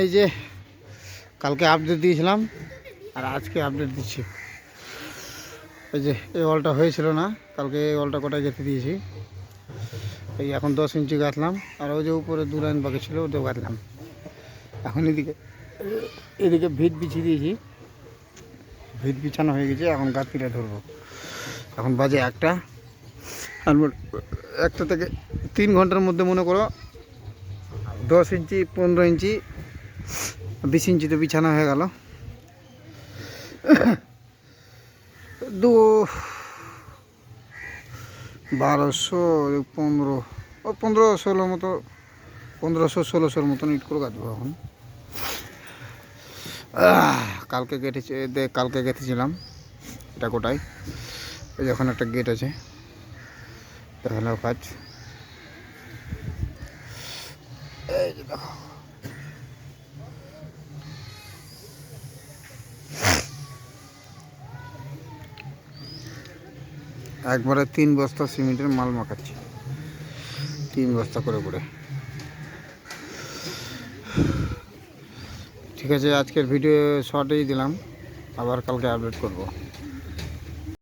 এই যে কালকে আপডেট দিয়েছিলাম আর আজকে আপডেট দিচ্ছি। এই যে এই ওয়ালটা হয়েছিল না, কালকে এই ওয়ালটা কোটায় গেঁথে দিয়েছি। এই এখন 10 ইঞ্চি গাঁথলাম, আর ওই যে উপরে 2 লাইন বাকি ছিল ওটাও গাঁথলাম। এখন এদিকে ভিত বিছিয়ে দিয়েছি, ভিত বিছানো হয়ে গেছে। এখন গাঁথিটা ধরবো। এখন বাজে 1টা, আর 1টা থেকে 3 ঘন্টার মধ্যে মনে করো 10 ইঞ্চি 15 ইঞ্চি 20 ইঞ্চি তো বিছানা হয়ে গেল। 1200 15 1500 মতো, 1500-1600 মতন ইট করে কাটবো এখন। কালকে গেঁথেছিলাম এটা কোটায়। এই যখন একটা গেট আছে দেখালাম কাজ। এই যে দেখো, একবারে 3 বস্তা সিমেন্টের মাল মাখাচ্ছি, 3 বস্তা করে করে। ঠিক আছে, আজকের ভিডিও শর্টেই দিলাম, আবার কালকে আপডেট করব।